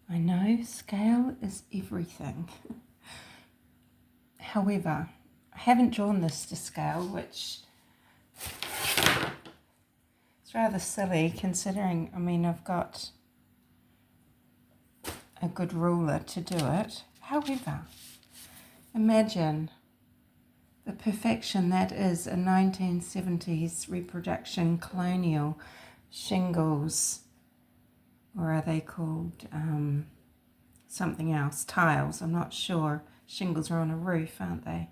I know scale is everything. However, I haven't drawn this to scale, which is rather silly considering, I mean, I've got a good ruler to do it. However, imagine the perfection that is a 1970s reproduction colonial shingles, or are they called something else? Tiles, I'm not sure. Shingles are on a roof, aren't they?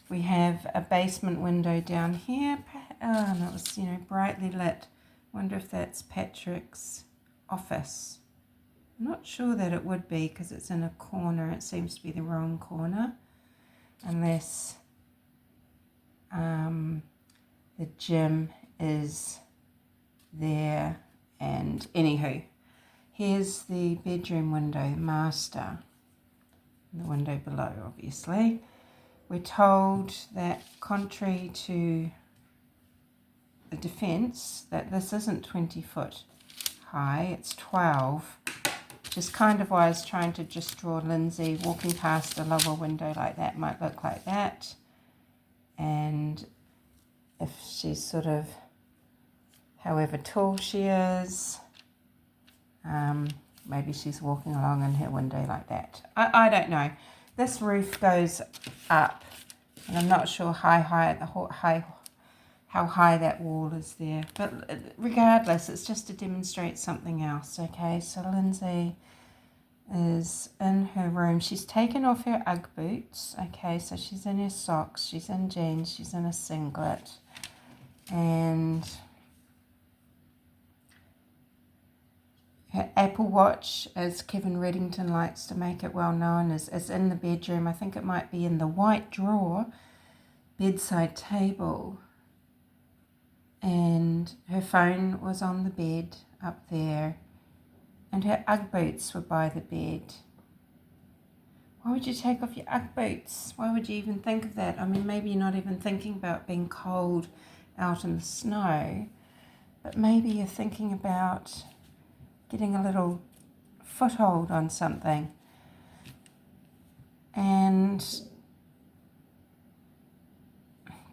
We have a basement window down here. Oh, and it was, brightly lit. Wonder if that's Patrick's office. I'm not sure that it would be because it's in a corner. It seems to be the wrong corner. Unless the gym is there. And anywho, here's the bedroom window, master. And the window below, obviously. We're told that contrary to the defence, that this isn't 20 foot high, it's 12. Which is kind of why I was trying to just draw Lindsay walking past a lower window like that, might look like that. And if she's sort of, however tall she is, maybe she's walking along in her window like that. I don't know. This roof goes up, and I'm not sure how high that wall is there. But regardless, it's just to demonstrate something else, okay? So Lindsay is in her room. She's taken off her Ugg boots, okay? So she's in her socks, she's in jeans, she's in a singlet. And her Apple Watch, as Kevin Reddington likes to make it well known, is in the bedroom. I think it might be in the white drawer, bedside table. And her phone was on the bed up there. And her Ugg boots were by the bed. Why would you take off your Ugg boots? Why would you even think of that? I mean, maybe you're not even thinking about being cold out in the snow, but maybe you're thinking about getting a little foothold on something. And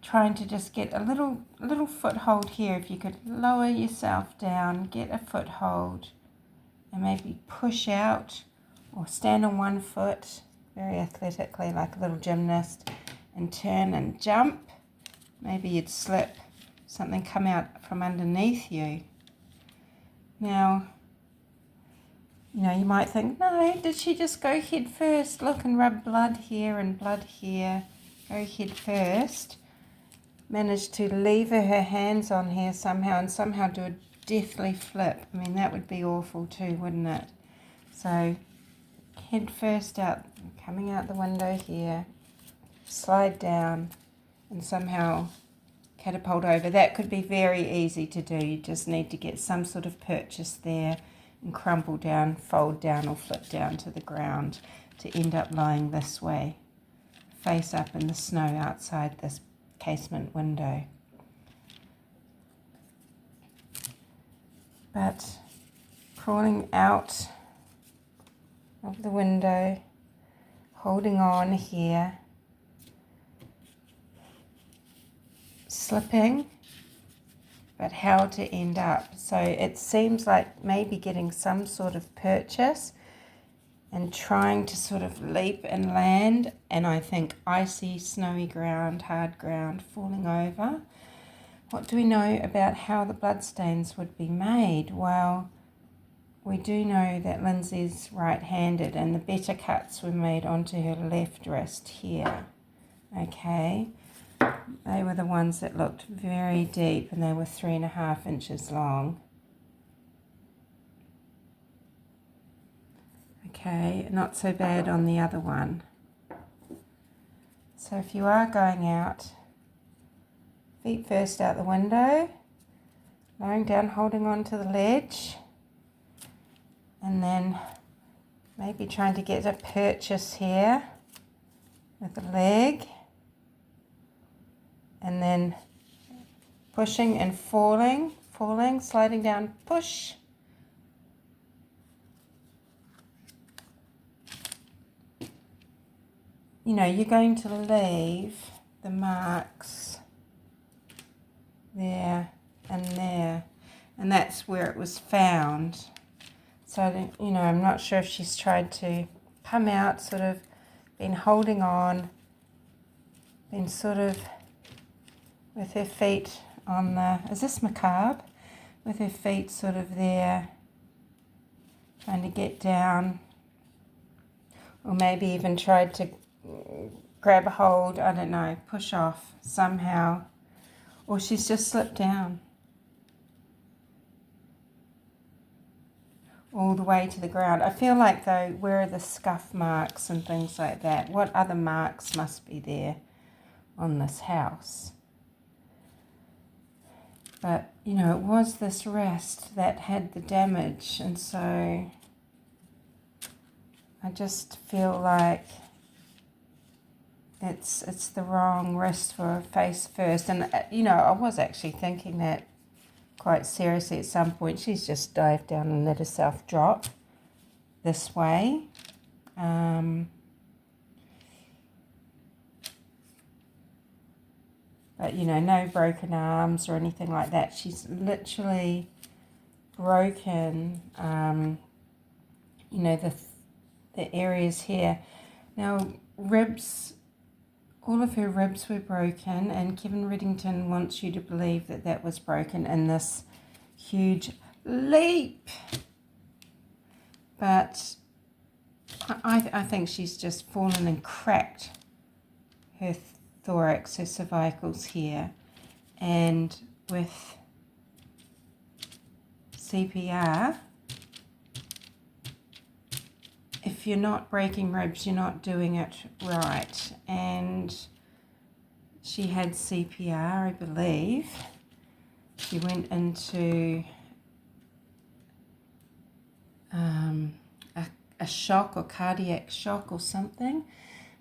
trying to just get a little foothold here. If you could lower yourself down, get a foothold, and maybe push out or stand on one foot very athletically like a little gymnast and turn and jump. Maybe you'd slip, something come out from underneath you. Now, you might think, no, did she just go head first? Look, and rub blood here and blood here. Go head first. Managed to lever her hands on here somehow and somehow do a deathly flip. I mean, that would be awful too, wouldn't it? So, head first out, coming out the window here, slide down and somehow catapult over. That could be very easy to do. You just need to get some sort of purchase there and crumple down, fold down or flip down to the ground to end up lying this way, face up in the snow outside this casement window. But crawling out of the window, holding on here, slipping, but how to end up. So it seems like maybe getting some sort of purchase and trying to sort of leap and land, and I think icy, snowy ground, hard ground, falling over. What do we know about how the bloodstains would be made? Well, we do know that Lindsay's right-handed, and the better cuts were made onto her left wrist here. Okay, they were the ones that looked very deep, and they were 3.5 inches long. Okay, not so bad on the other one. So if you are going out, feet first out the window, lying down, holding on to the ledge, and then maybe trying to get a purchase here with the leg, and then pushing and falling, sliding down, push, you're going to leave the marks there and there, and that's where it was found. So, I'm not sure if she's tried to come out, sort of been holding on, been sort of with her feet on the, is this macabre? With her feet sort of there, trying to get down, or maybe even tried to grab a hold, I don't know, push off somehow, or she's just slipped down all the way to the ground. I feel like, though, where are the scuff marks and things like that? What other marks must be there on this house? But, it was this rest that had the damage, and so I just feel like it's the wrong wrist for face first. And, I was actually thinking that quite seriously at some point. She's just dived down and let herself drop this way. But, no broken arms or anything like that. She's literally broken, the areas here. Now, ribs, all of her ribs were broken, and Kevin Reddington wants you to believe that that was broken in this huge leap. But I think she's just fallen and cracked her thorax, her cervicals here, and with CPR, if you're not breaking ribs, you're not doing it right. And she had CPR, I believe. She went into a shock, or cardiac shock or something.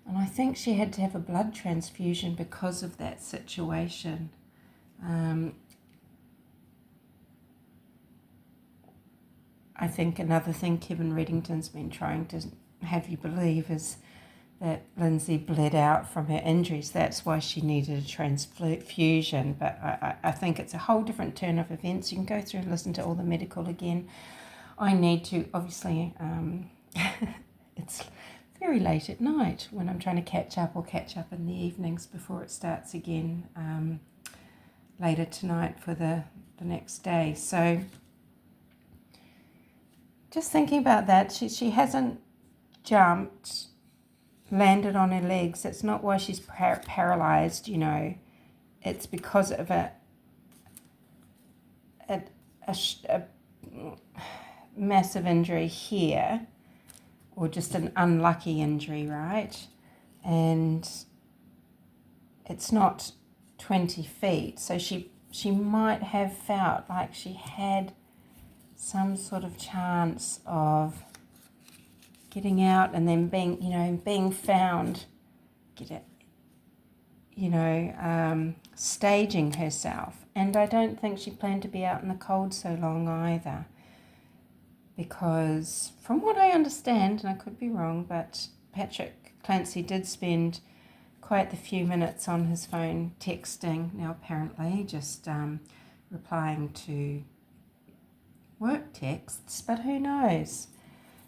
And I think she had to have a blood transfusion because of that situation. I think another thing Kevin Reddington's been trying to have you believe is that Lindsay bled out from her injuries. That's why she needed a transfusion. But I think it's a whole different turn of events. You can go through and listen to all the medical again. I need to, obviously, it's very late at night when I'm trying to catch up in the evenings before it starts again later tonight for the next day. So just thinking about that, she hasn't jumped, landed on her legs. That's not why she's paralyzed, It's because of a massive injury here, or just an unlucky injury, right? And it's not 20 feet, so she might have felt like she had some sort of chance of getting out and then being found, staging herself. And I don't think she planned to be out in the cold so long either, because from what I understand, and I could be wrong, but Patrick Clancy did spend quite the few minutes on his phone texting, now apparently just replying to work texts, but who knows.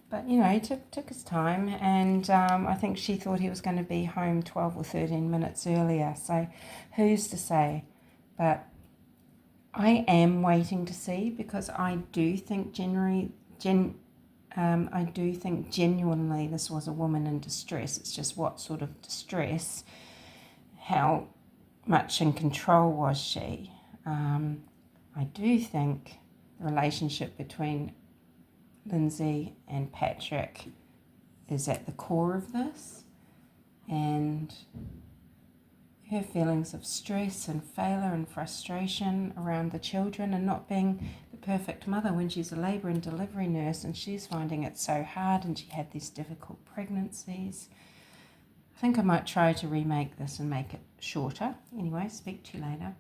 But, he took his time, and I think she thought he was going to be home 12 or 13 minutes earlier, so who's to say? But I am waiting to see, because I do think genuinely this was a woman in distress. It's just what sort of distress, how much in control was she? I do think the relationship between Lindsay and Patrick is at the core of this, and her feelings of stress and failure and frustration around the children, and not being the perfect mother when she's a labour and delivery nurse, and she's finding it so hard, and she had these difficult pregnancies. I think I might try to remake this and make it shorter. Anyway, speak to you later.